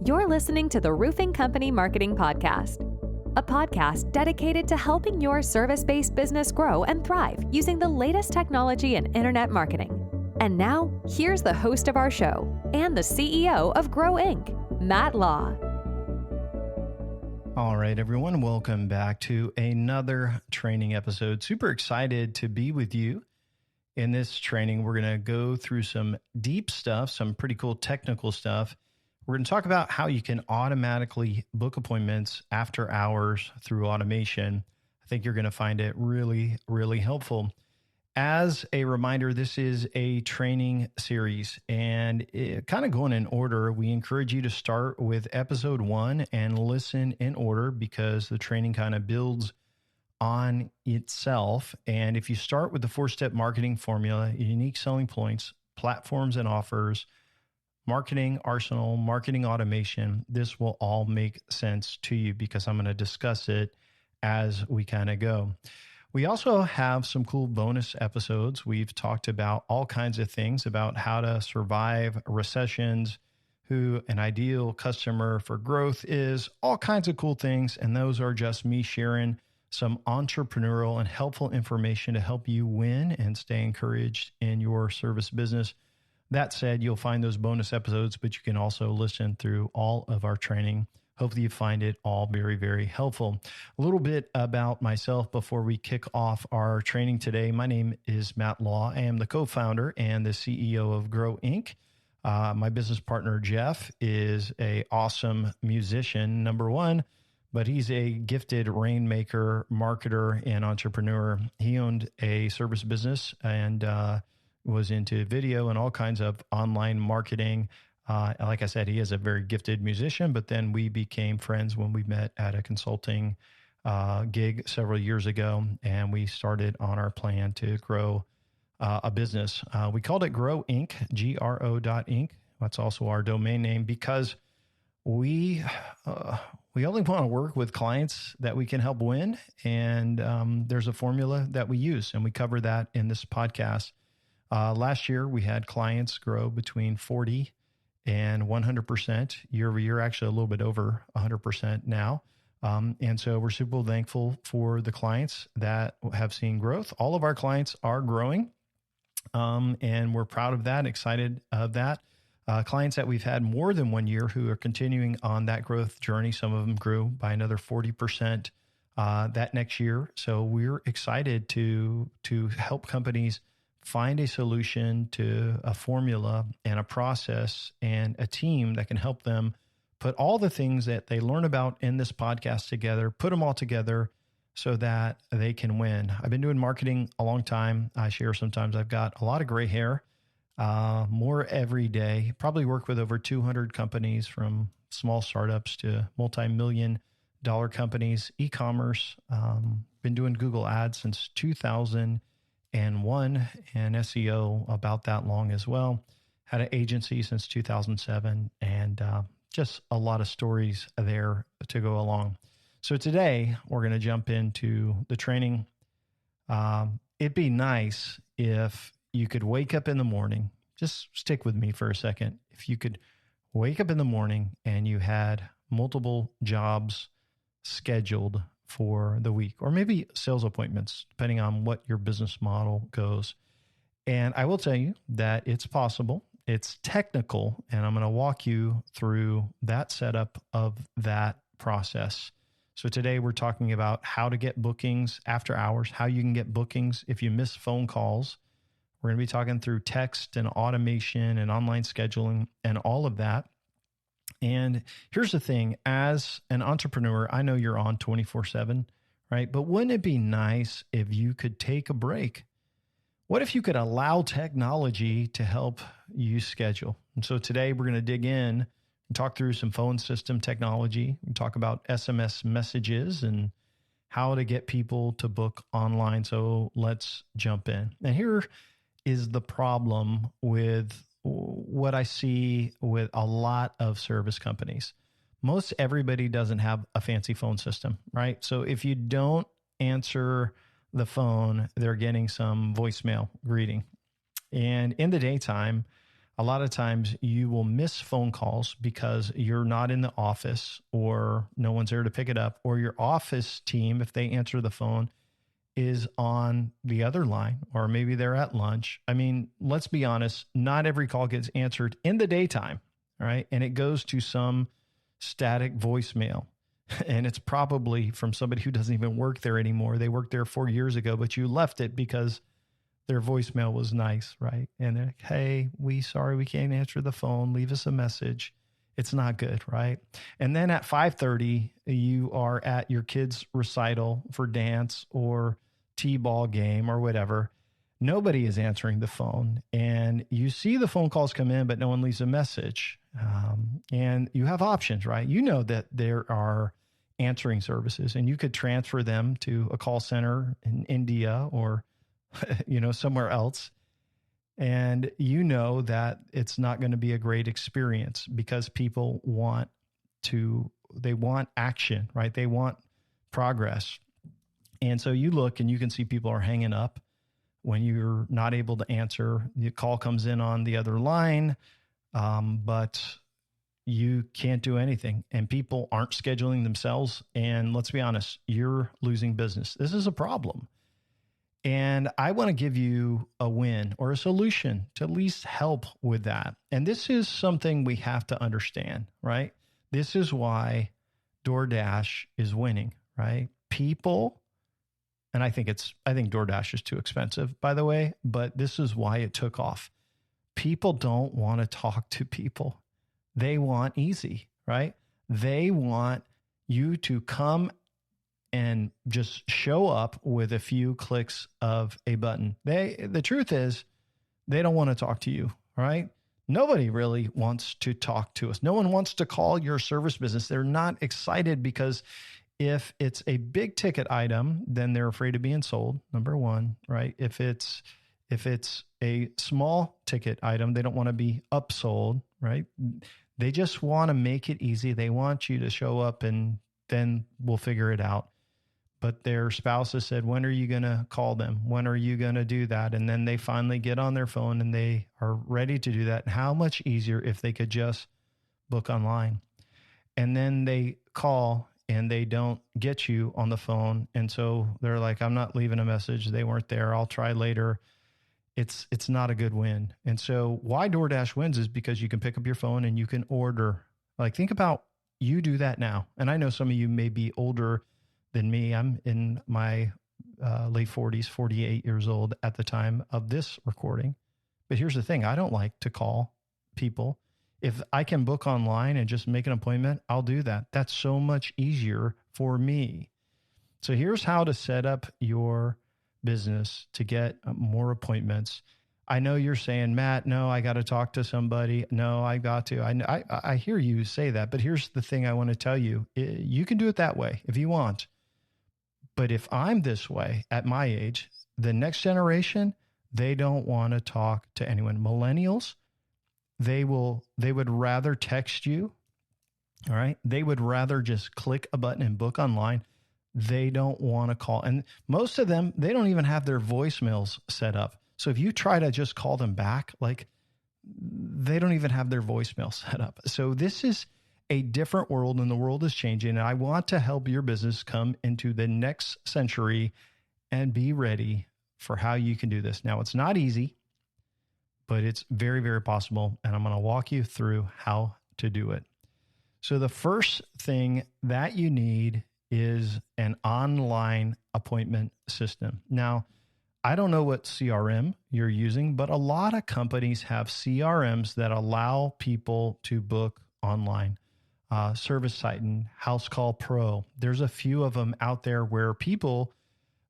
You're listening to the Roofing Company Marketing Podcast, a podcast dedicated to helping your service-based business grow and thrive using the latest technology in internet marketing. And now, here's the host of our show and the CEO of Grow Inc., Matt Law. All right, everyone, welcome back to another training episode. Super excited to be with you. In this training, we're going to go through some deep stuff, some pretty cool technical stuff. We're going to talk about how you can automatically book appointments after hours through automation. I think you're going to find it really, really helpful. As a reminder, this is a training series and kind of going in order. We encourage you to start with episode 1 and listen in order because the training kind of builds on itself. And if you start with the 4-step marketing formula, unique selling points, platforms and offers, marketing arsenal, marketing automation, this will all make sense to you because I'm going to discuss it as we kind of go. We also have some cool bonus episodes. We've talked about all kinds of things about how to survive recessions, who an ideal customer for growth is, all kinds of cool things. And those are just me sharing some entrepreneurial and helpful information to help you win and stay encouraged in your service business. That said, you'll find those bonus episodes, but you can also listen through all of our training. Hopefully you find it all very, very helpful. A little bit about myself before we kick off our training today. My name is Matt Law. I am the co-founder and the CEO of Grow Inc. My business partner, Jeff, is an awesome musician, number one, but he's a gifted rainmaker, marketer, and entrepreneur. He owned a service business and was into video and all kinds of online marketing. Like I said, he is a very gifted musician, but then we became friends when we met at a consulting gig several years ago, and we started on our plan to grow a business. We called it Grow Inc., GRO.Inc. That's also our domain name because we only want to work with clients that we can help win, and there's a formula that we use, and we cover that in this podcast. Last year, we had clients grow between 40 and 100% year over year, actually a little bit over 100% now. And so we're super thankful for the clients that have seen growth. All of our clients are growing, and we're proud of that, excited of that. Clients that we've had more than 1 year who are continuing on that growth journey. Some of them grew by another 40% that next year. So we're excited to help companies find a solution to a formula and a process and a team that can help them put all the things that they learn about in this podcast together, put them all together so that they can win. I've been doing marketing a long time. I share sometimes I've got a lot of gray hair, more every day, probably work with over 200 companies from small startups to multi-million-dollar companies, e-commerce, been doing Google ads since 2001 and SEO about that long as well. Had an agency since 2007 and just a lot of stories there to go along. So today we're going to jump into the training. It'd be nice if you could wake up in the morning, just stick with me for a second. If you could wake up in the morning and you had multiple jobs scheduled for the week, or maybe sales appointments, depending on what your business model goes. And I will tell you that it's possible, it's technical, and I'm going to walk you through that setup of that process. So today we're talking about how to get bookings after hours, how you can get bookings if you miss phone calls. We're going to be talking through text and automation and online scheduling and all of that. And here's the thing, as an entrepreneur, I know you're on 24/7, right? But wouldn't it be nice if you could take a break? What if you could allow technology to help you schedule? And so today we're going to dig in and talk through some phone system technology. We talk about SMS messages and how to get people to book online. So let's jump in. And here is the problem with what I see with a lot of service companies. Most everybody doesn't have a fancy phone system, right? So if you don't answer the phone, they're getting some voicemail greeting. And in the daytime, a lot of times you will miss phone calls because you're not in the office or no one's there to pick it up, or your office team, if they answer the phone, is on the other line, or maybe they're at lunch. I mean, let's be honest, not every call gets answered in the daytime, right? And it goes to some static voicemail. And it's probably from somebody who doesn't even work there anymore. They worked there 4 years ago, but you left it because their voicemail was nice, right? And they're like, hey, sorry, we can't answer the phone. Leave us a message. It's not good, right? And then at 5:30, you are at your kid's recital for dance or t-ball game or whatever. Nobody is answering the phone. And you see the phone calls come in, but no one leaves a message. And you have options, right? You know that there are answering services, and you could transfer them to a call center in India or somewhere else. And you know that it's not going to be a great experience because people want action, right? They want progress. And so you look and you can see people are hanging up when you're not able to answer. The call comes in on the other line, but you can't do anything, and people aren't scheduling themselves. And let's be honest, you're losing business. This is a problem. And I want to give you a win or a solution to at least help with that. And this is something we have to understand, right? This is why DoorDash is winning, right? People, and I think DoorDash is too expensive, by the way, but this is why it took off. People don't want to talk to people. They want easy, right? They want you to come and just show up with a few clicks of a button. The truth is, they don't want to talk to you, right? Nobody really wants to talk to us. No one wants to call your service business. They're not excited because if it's a big ticket item, then they're afraid of being sold, number one, right? If it's a small ticket item, they don't want to be upsold, right? They just want to make it easy. They want you to show up and then we'll figure it out. But their spouse has said, when are you going to call them? When are you going to do that? And then they finally get on their phone and they are ready to do that. And how much easier if they could just book online. And then they call and they don't get you on the phone. And so they're like, I'm not leaving a message. They weren't there. I'll try later. It's not a good win. And so why DoorDash wins is because you can pick up your phone and you can order. Like, think about you do that now. And I know some of you may be older than me. I'm in my late 40s, 48 years old at the time of this recording. But here's the thing. I don't like to call people. If I can book online and just make an appointment, I'll do that. That's so much easier for me. So here's how to set up your business to get more appointments. I know you're saying, Matt, no, I got to talk to somebody. No, I got to. I hear you say that, but here's the thing I want to tell you. You can do it that way if you want. But if I'm this way at my age, the next generation, they don't want to talk to anyone. Millennials, they would rather text you. All right. They would rather just click a button and book online. They don't want to call. And most of them, they don't even have their voicemails set up. So if you try to just call them back, like, they don't even have their voicemail set up. So this is a different world, and the world is changing. And I want to help your business come into the next century and be ready for how you can do this. Now, it's not easy, but it's very, very possible. And I'm going to walk you through how to do it. So the first thing that you need is an online appointment system. Now, I don't know what CRM you're using, but a lot of companies have CRMs that allow people to book online. ServiceTitan, House Call Pro. There's a few of them out there where people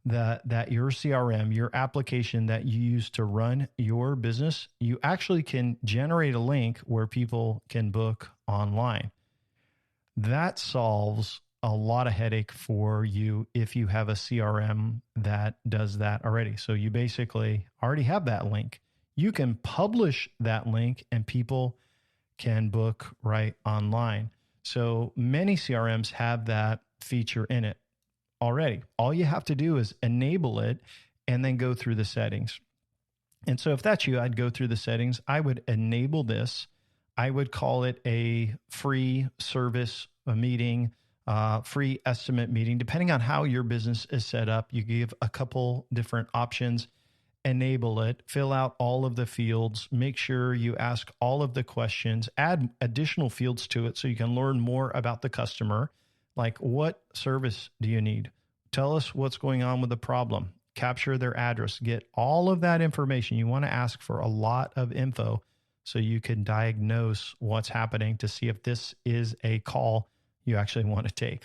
that your CRM, your application that you use to run your business, you actually can generate a link where people can book online. That solves a lot of headache for you if you have a CRM that does that already. So you basically already have that link. You can publish that link and people can book right online. So many CRMs have that feature in it already. All you have to do is enable it and then go through the settings. And so if that's you, I'd go through the settings. I would enable this. I would call it a free service meeting, free estimate meeting. Depending on how your business is set up, you give a couple different options. Enable it, fill out all of the fields, make sure you ask all of the questions, add additional fields to it so you can learn more about the customer. Like, what service do you need? Tell us what's going on with the problem. Capture their address, get all of that information. You want to ask for a lot of info so you can diagnose what's happening to see if this is a call you actually want to take.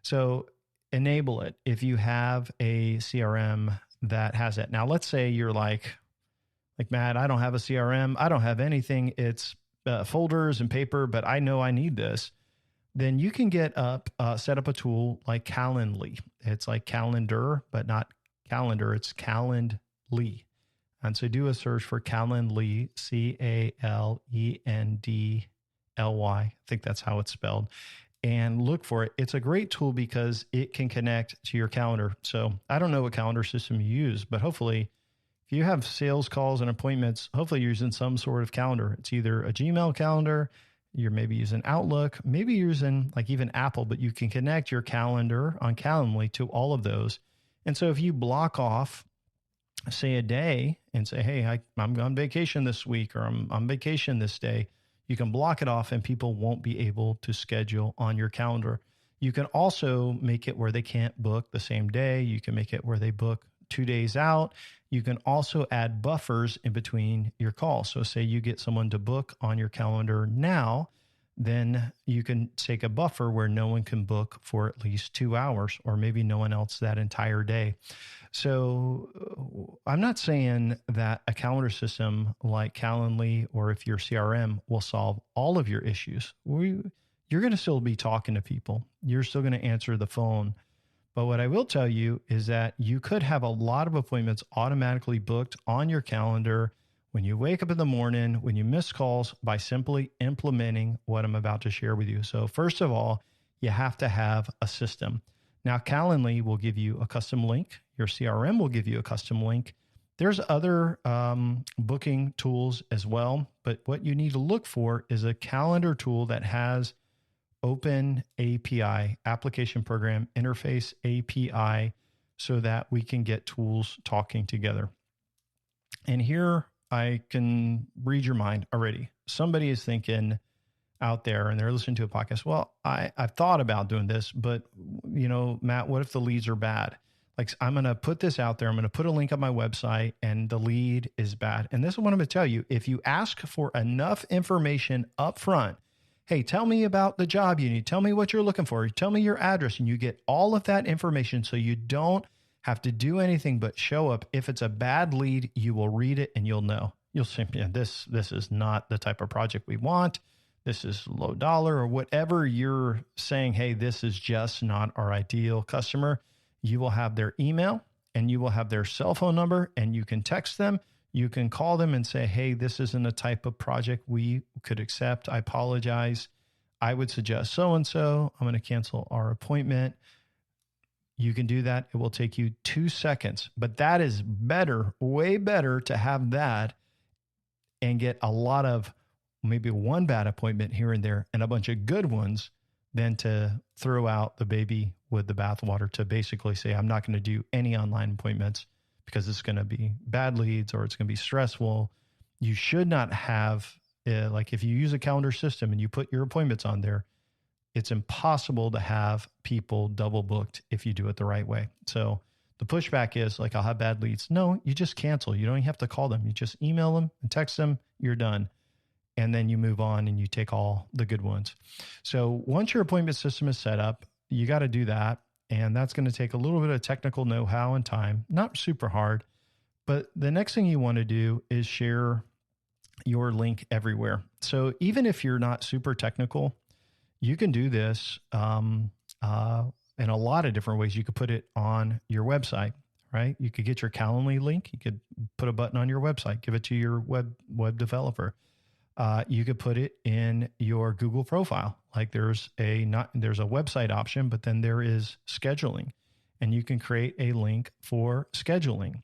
So enable it. If you have a CRM that has it. Now, let's say you're like, Matt, I don't have a CRM. I don't have anything. It's folders and paper, but I know I need this. Then you can set up a tool like Calendly. It's like calendar, but not calendar. It's Calendly. And so do a search for Calendly, Calendly. I think that's how it's spelled. And look for it. It's a great tool because it can connect to your calendar. So I don't know what calendar system you use, but hopefully if you have sales calls and appointments, hopefully you're using some sort of calendar. It's either a Gmail calendar, you're maybe using Outlook, maybe you're using like even Apple, but you can connect your calendar on Calendly to all of those. And so if you block off, say, a day and say, hey, I'm on vacation this week, or I'm on vacation this day, you can block it off and people won't be able to schedule on your calendar. You can also make it where they can't book the same day. You can make it where they book 2 days out. You can also add buffers in between your calls. So say you get someone to book on your calendar now, then you can take a buffer where no one can book for at least 2 hours, or maybe no one else that entire day. So I'm not saying that a calendar system like Calendly, or if your CRM, will solve all of your issues. You're going to still be talking to people. You're still going to answer the phone. But what I will tell you is that you could have a lot of appointments automatically booked on your calendar when you wake up in the morning, when you miss calls, by simply implementing what I'm about to share with you. So first of all, you have to have a system. Now, Calendly will give you a custom link. Your CRM will give you a custom link. There's other booking tools as well, but what you need to look for is a calendar tool that has Open API, Application Program Interface API, so that we can get tools talking together. And here I can read your mind already. Somebody is thinking out there and they're listening to a podcast, well, I've thought about doing this, but Matt, what if the leads are bad? Like, I'm going to put this out there. I'm going to put a link on my website and the lead is bad. And this is what I'm going to tell you. If you ask for enough information up front, hey, tell me about the job you need. Tell me what you're looking for. Tell me your address, and you get all of that information so you don't have to do anything but show up. If it's a bad lead, you will read it and you'll know. You'll say, yeah, this is not the type of project we want. This is low dollar, or whatever you're saying. Hey, this is just not our ideal customer. You will have their email and you will have their cell phone number, and you can text them. You can call them and say, hey, this isn't a type of project we could accept. I apologize. I would suggest so-and-so. I'm going to cancel our appointment. You can do that. It will take you 2 seconds, but that is better, way better to have that and get a lot of maybe one bad appointment here and there and a bunch of good ones than to throw out the baby with the bathwater, to basically say, I'm not going to do any online appointments because it's going to be bad leads or it's going to be stressful. You should not have, like if you use a calendar system and you put your appointments on there, it's impossible to have people double booked if you do it the right way. So the pushback is like, I'll have bad leads. No, you just cancel. You don't even have to call them. You just email them and text them. You're done. And then you move on and you take all the good ones. So once your appointment system is set up, you got to do that. And that's going to take a little bit of technical know-how and time, not super hard. But the next thing you want to do is share your link everywhere. So even if you're not super technical, you can do this in a lot of different ways. You could put it on your website, right? You could get your Calendly link. You could put a button on your website, give it to your web developer. You could put it in your Google profile. Like there's a website option, but then there is scheduling, and you can create a link for scheduling.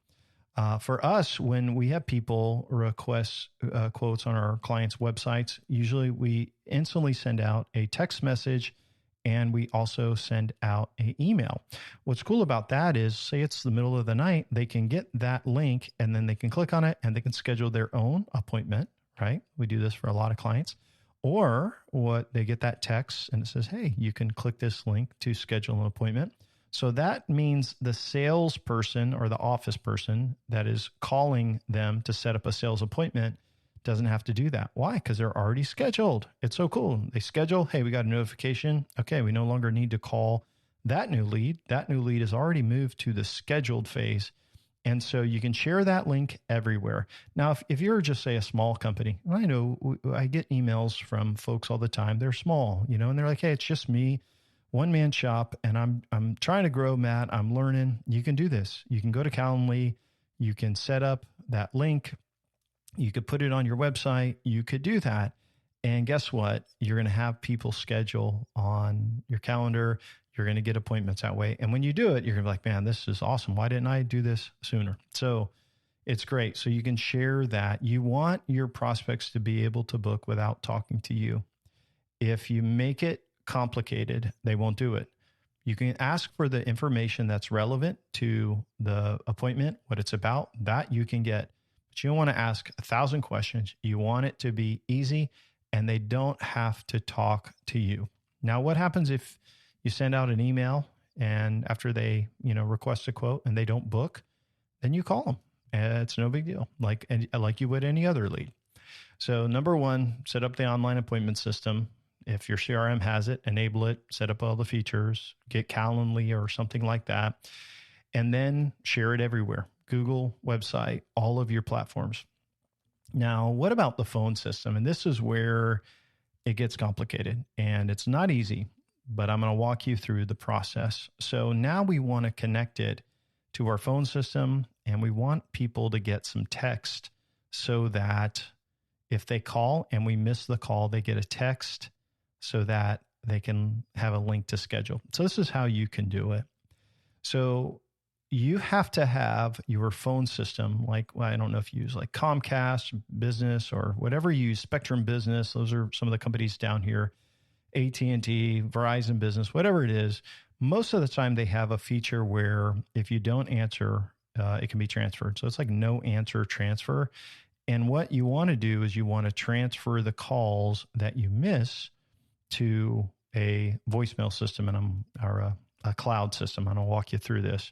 For us, when we have people request quotes on our clients' websites, usually we instantly send out a text message and we also send out an email. What's cool about that is, say it's the middle of the night, they can get that link and then they can click on it and they can schedule their own appointment, right? We do this for a lot of clients. Or what they get that text and it says, hey, you can click this link to schedule an appointment. So that means the salesperson or the office person that is calling them to set up a sales appointment doesn't have to do that. Why? Because they're already scheduled. It's so cool. They schedule, hey, we got a notification. Okay, we no longer need to call that new lead. That new lead is already moved to the scheduled phase. And so you can share that link everywhere. Now, if you're just, say, a small company, I know I get emails from folks all the time. They're small, and they're like, hey, it's just me. One-man shop, and I'm trying to grow, Matt. I'm learning. You can do this. You can go to Calendly. You can set up that link. You could put it on your website. You could do that. And guess what? You're going to have people schedule on your calendar. You're going to get appointments that way. And when you do it, you're going to be like, man, this is awesome. Why didn't I do this sooner? So it's great. So you can share that. You want your prospects to be able to book without talking to you. If you make it complicated, they won't do it. You can ask for the information that's relevant to the appointment, what it's about, that you can get. But you don't want to ask 1,000 questions. You want it to be easy and they don't have to talk to you. Now, what happens if you send out an email and after they, request a quote and they don't book? Then you call them. It's no big deal, like you would any other lead. So number one, set up the online appointment system. If your CRM has it, enable it, set up all the features, get Calendly or something like that, and then share it everywhere. Google, website, all of your platforms. Now, what about the phone system? And this is where it gets complicated and it's not easy, but I'm going to walk you through the process. So now we want to connect it to our phone system and we want people to get some text so that if they call and we miss the call, they get a text so that they can have a link to schedule. So this is how you can do it. So you have to have your phone system, I don't know if you use like Comcast Business or whatever you use, Spectrum Business. Those are some of the companies down here, AT&T, Verizon Business, whatever it is. Most of the time they have a feature where if you don't answer, it can be transferred. So it's like no answer transfer. And what you want to do is you want to transfer the calls that you miss to a voicemail system or a cloud system. And I'll walk you through this.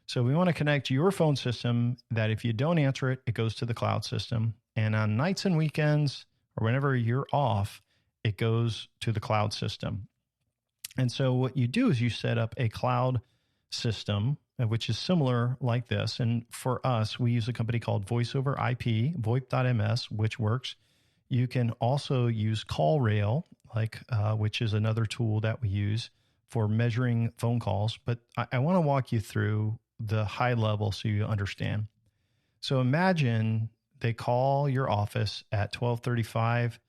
So we want to connect your phone system that if you don't answer it, it goes to the cloud system. And on nights and weekends or whenever you're off, it goes to the cloud system. And so what you do is you set up a cloud system, which is similar like this. And for us, we use a company called Voice over IP, VoIP.ms, which works. You can also use CallRail, which is another tool that we use for measuring phone calls. But I want to walk you through the high level so you understand. So imagine they call your office at 12:35.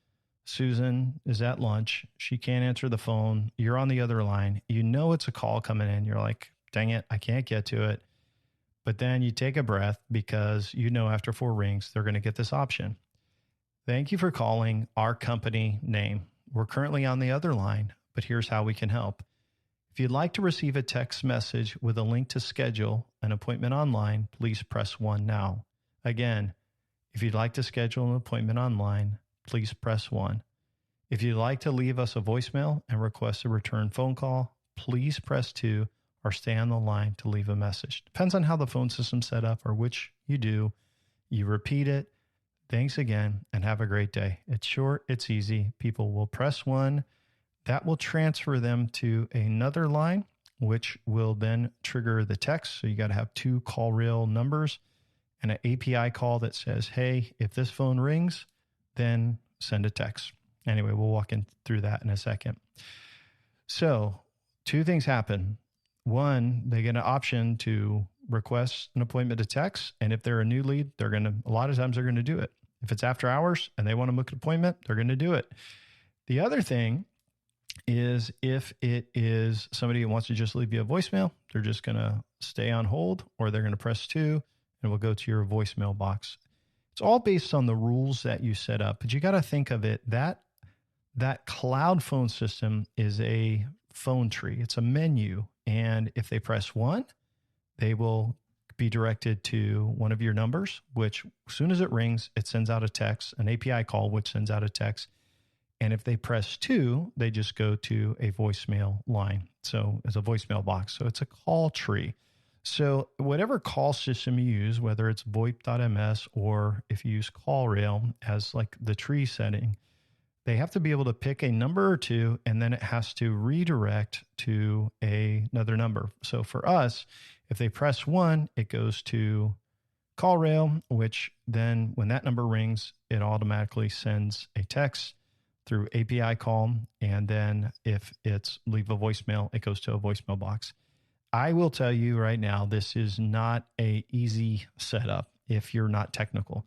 Susan is at lunch. She can't answer the phone. You're on the other line. You know it's a call coming in. You're like, dang it, I can't get to it. But then you take a breath because after 4 rings, they're going to get this option. Thank you for calling our company name. We're currently on the other line, but here's how we can help. If you'd like to receive a text message with a link to schedule an appointment online, please press 1 now. Again, if you'd like to schedule an appointment online, please press 1. If you'd like to leave us a voicemail and request a return phone call, please press 2 or stay on the line to leave a message. Depends on how the phone system's set up or which you do. You repeat it. Thanks again and have a great day. It's short, it's easy. People will press 1. That will transfer them to another line, which will then trigger the text. So you got to have 2 CallRail numbers and an API call that says, hey, if this phone rings, then send a text. Anyway, we'll walk through that in a second. So 2 things happen. 1, they get an option to request an appointment to text. And if they're a new lead, a lot of times they're going to do it. If it's after hours and they want to book an appointment, they're going to do it. The other thing is if it is somebody who wants to just leave you a voicemail, they're just going to stay on hold or they're going to press 2 and it will go to your voicemail box. It's all based on the rules that you set up, but you got to think of it that cloud phone system is a phone tree. It's a menu. And if they press 1, they will be directed to one of your numbers, which as soon as it rings, it sends out a text, an API call, which sends out a text. And if they press 2, they just go to a voicemail line. So it's a voicemail box. So it's a call tree. So whatever call system you use, whether it's VoIP.ms or if you use CallRail as like the tree setting, they have to be able to pick a number or two, and then it has to redirect to another number. So for us, if they press 1, it goes to CallRail, which then when that number rings, it automatically sends a text through API call. And then if it's leave a voicemail, it goes to a voicemail box. I will tell you right now, this is not an easy setup if you're not technical.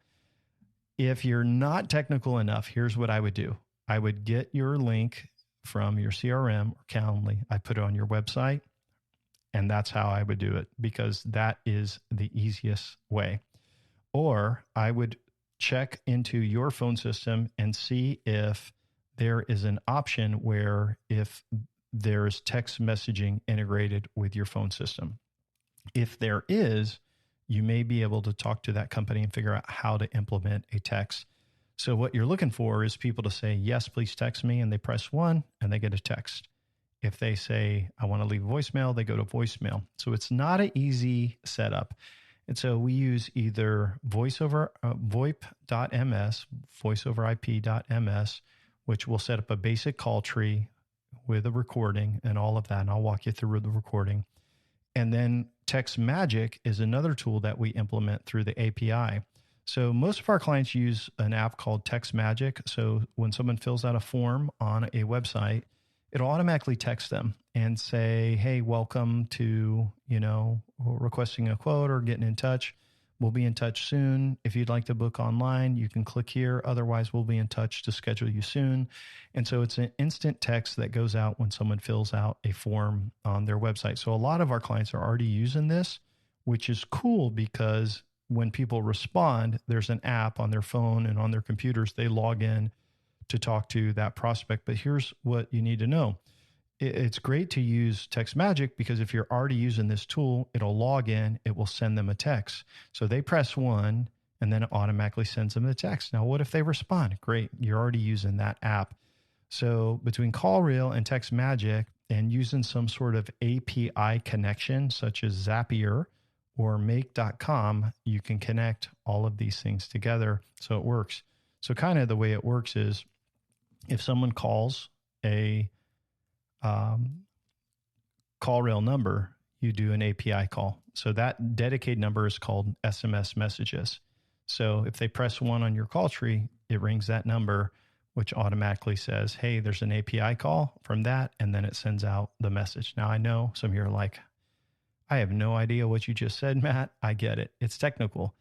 If you're not technical enough, here's what I would do. I would get your link from your CRM or Calendly. I put it on your website, and that's how I would do it because that is the easiest way. Or I would check into your phone system and see if there is an option where if there's text messaging integrated with your phone system. If there is, you may be able to talk to that company and figure out how to implement a text. So what you're looking for is people to say, yes, please text me. And they press 1 and they get a text. If they say, I want to leave a voicemail, they go to voicemail. So it's not an easy setup. And so we use either VoIP.ms, voiceoverip.ms, which will set up a basic call tree with a recording and all of that. And I'll walk you through the recording. And then Text Magic is another tool that we implement through the API. So most of our clients use an app called Text Magic. So when someone fills out a form on a website, it'll automatically text them and say, hey, welcome to, requesting a quote or getting in touch. We'll be in touch soon. If you'd like to book online, you can click here. Otherwise, we'll be in touch to schedule you soon. And so it's an instant text that goes out when someone fills out a form on their website. So a lot of our clients are already using this, which is cool because when people respond, there's an app on their phone and on their computers. They log in to talk to that prospect. But here's what you need to know. It's great to use Text Magic because if you're already using this tool, it'll log in, it will send them a text. So they press 1 and then it automatically sends them a text. Now, what if they respond? Great. You're already using that app. So between CallRail and Text Magic and using some sort of API connection, such as Zapier or make.com, you can connect all of these things together so it works. So kind of the way it works is if someone calls a CallRail number, you do an API call. So that dedicated number is called SMS messages. So if they press 1 on your call tree, it rings that number, which automatically says, hey, there's an API call from that. And then it sends out the message. Now I know some of you are like, I have no idea what you just said, Matt. I get it. It's technical.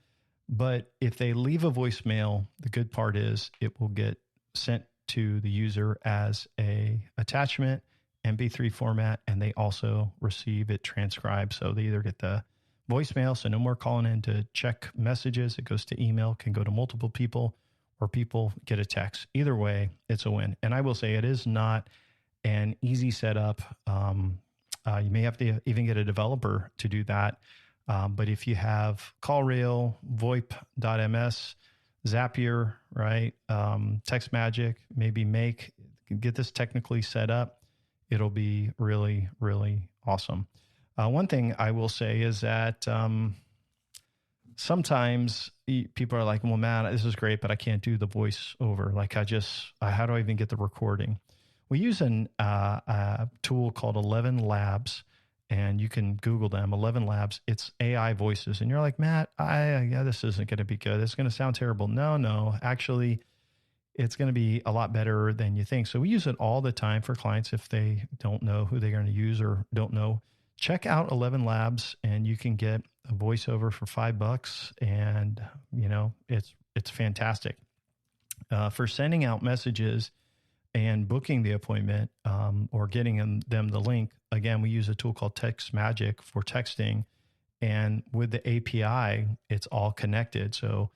But if they leave a voicemail, the good part is it will get sent to the user as a attachment, MP3 format, and they also receive it transcribed. So they either get the voicemail, so no more calling in to check messages. It goes to email, can go to multiple people, or people get a text. Either way, it's a win. And I will say it is not an easy setup. You may have to even get a developer to do that. But if you have CallRail, VoIP.ms, Zapier, right? Text Magic, maybe get this technically set up. It'll be really, really awesome. One thing I will say is that sometimes people are like, well, man, this is great, but I can't do the voiceover. Like how do I even get the recording? We use a tool called 11 Labs, and you can Google them, 11 Labs. It's AI voices. And you're like, Matt, this isn't going to be good. It's going to sound terrible. No, actually, it's going to be a lot better than you think. So we use it all the time for clients if they don't know who they're going to use or don't know. Check out 11 Labs, and you can get a voiceover for $5, and it's fantastic. For sending out messages and booking the appointment or getting them the link, again, we use a tool called Text Magic for texting, And with the API, it's all connected. So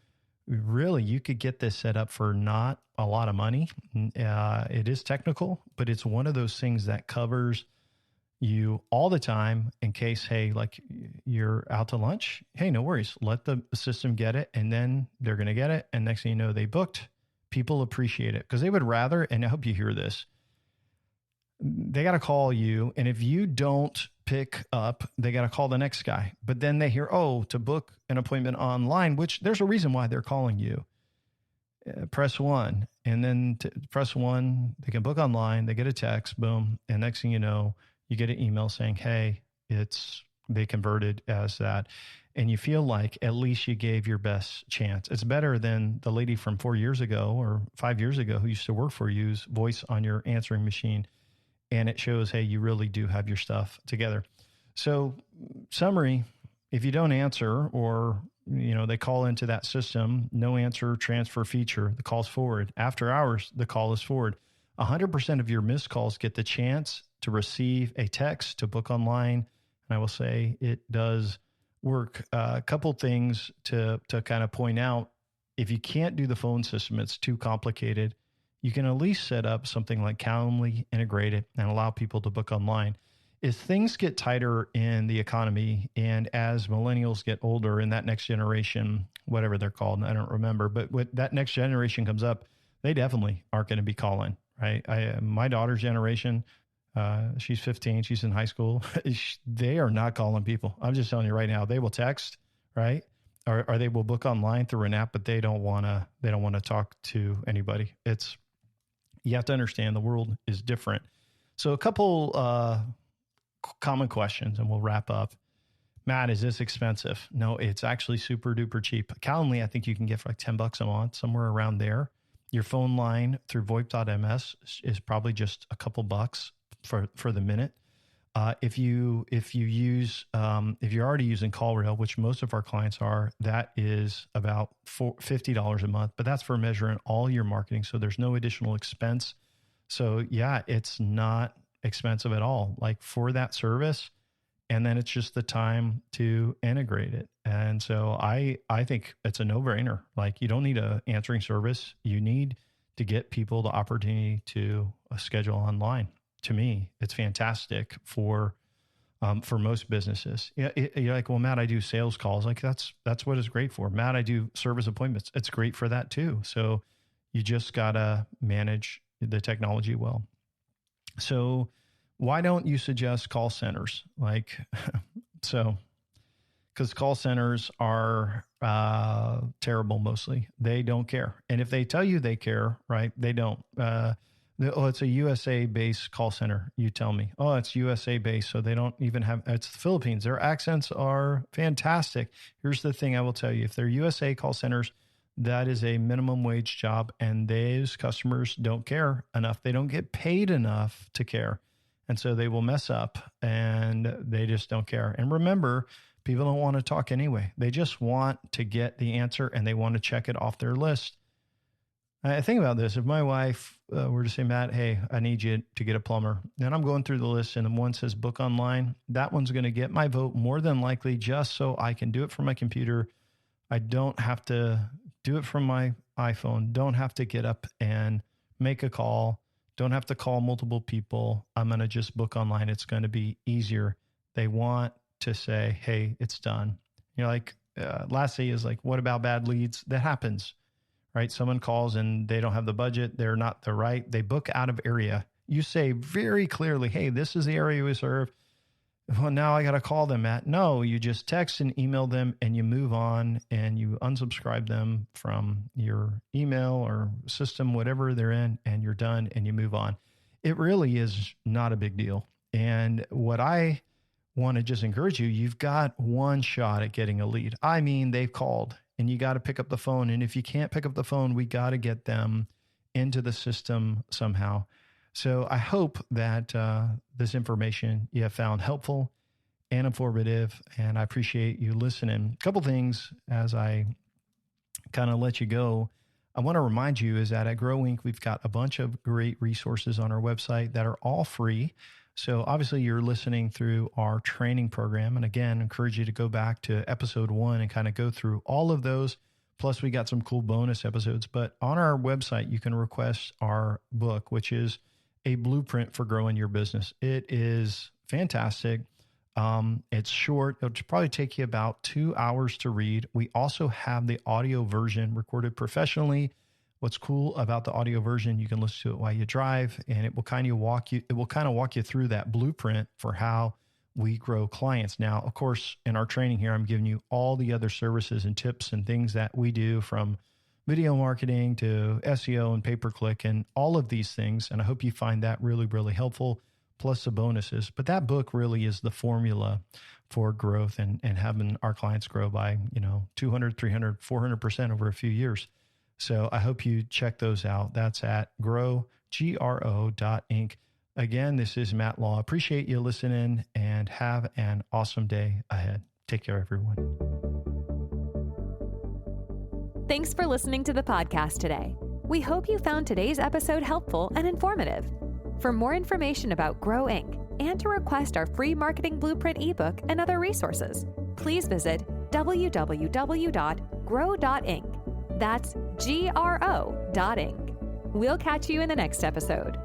really, you could get this set up for not a lot of money. It is technical, but it's one of those things that covers you all the time in case, hey, like you're out to lunch. Hey, no worries. Let the system get it. And then they're going to get it. And next thing you know, they booked. People appreciate it because they would rather, and I hope you hear this, they got to call you. And if you don't pick up, they got to call the next guy. But then they hear, oh, to book an appointment online, which there's a reason why they're calling you. Press 1. And then press 1, they can book online. They get a text, boom. And next thing you know, you get an email saying, hey, they converted as that. And you feel like at least you gave your best chance. It's better than the lady from 4 years ago or 5 years ago who used to work for you's voice on your answering machine. And it shows, hey, you really do have your stuff together. So summary, if you don't answer or, they call into that system, no answer transfer feature, the call's forward. After hours, the call is forward. 100% of your missed calls get the chance to receive a text to book online. And I will say it does work. A couple things to kind of point out. If you can't do the phone system, it's too complicated. You can at least set up something like Calendly integrated and allow people to book online. As things get tighter in the economy and as millennials get older and that next generation, whatever they're called, I don't remember, but when that next generation comes up, they definitely aren't going to be calling, right? My daughter's generation, she's 15, she's in high school. They are not calling people. I'm just telling you right now, they will text, right? Or they will book online through an app, but they don't want to talk to anybody. You have to understand the world is different. So a couple common questions and we'll wrap up. Matt, is this expensive? No, it's actually super duper cheap. Calendly, I think you can get for like $10 a month, somewhere around there. Your phone line through VoIP.ms is probably just a couple bucks for the minute. If you're already using CallRail, which most of our clients are, that is about $50 a month, but that's for measuring all your marketing. So there's no additional expense. So yeah, it's not expensive at all, like for that service. And then it's just the time to integrate it. And so I think it's a no-brainer. Like you don't need an answering service. You need to get people the opportunity to schedule online. To me, it's fantastic for most businesses. Yeah, you're like, well, Matt, I do sales calls. Like that's what it's great for. Matt, I do service appointments. It's great for that too. So you just gotta manage the technology well. So why don't you suggest call centers? Because call centers are terrible mostly. They don't care. And if they tell you they care, right, they don't. It's a USA-based call center, you tell me. Oh, it's USA-based, so they don't even have, it's the Philippines. Their accents are fantastic. Here's the thing I will tell you. If they're USA call centers, that is a minimum wage job, and those customers don't care enough. They don't get paid enough to care. And so they will mess up, and they just don't care. And remember, people don't want to talk anyway. They just want to get the answer, and they want to check it off their list. I think about this. If my wife were to say, Matt, hey, I need you to get a plumber, and I'm going through the list and one says book online, that one's going to get my vote more than likely just so I can do it from my computer. I don't have to do it from my iPhone, don't have to get up and make a call, don't have to call multiple people. I'm going to just book online. It's going to be easier. They want to say, hey, it's done. Lastly is like, what about bad leads? That happens. Right? Someone calls and they don't have the budget. They're not the right. They book out of area. You say very clearly, hey, this is the area we serve. Well, now I got to call them, Matt. No, you just text and email them and you move on and you unsubscribe them from your email or system, whatever they're in, and you're done and you move on. It really is not a big deal. And what I want to just encourage you, you've got one shot at getting a lead. I mean, they've called. And you got to pick up the phone. And if you can't pick up the phone, we got to get them into the system somehow. So I hope that this information you have found helpful and informative. And I appreciate you listening. A couple things as I kind of let you go. I want to remind you is that at Grow Inc., we've got a bunch of great resources on our website that are all free. So obviously you're listening through our training program. And again, I encourage you to go back to episode 1 and kind of go through all of those. Plus we got some cool bonus episodes, but on our website, you can request our book, which is a blueprint for growing your business. It is fantastic. It's short. It'll probably take you about 2 hours to read. We also have the audio version recorded professionally. What's cool about the audio version, you can listen to it while you drive, and it will kind of walk you through that blueprint for how we grow clients. Now, of course, in our training here, I'm giving you all the other services and tips and things that we do, from video marketing to SEO and pay-per-click and all of these things. And I hope you find that really, really helpful, plus the bonuses. But that book really is the formula for growth and having our clients grow by, 200, 300, 400% over a few years. So I hope you check those out. That's at GRO.inc. Again, this is Matt Law. Appreciate you listening and have an awesome day ahead. Take care, everyone. Thanks for listening to the podcast today. We hope you found today's episode helpful and informative. For more information about Grow Inc. and to request our free marketing blueprint ebook and other resources, please visit www.grow.inc. That's GRO.inc. We'll catch you in the next episode.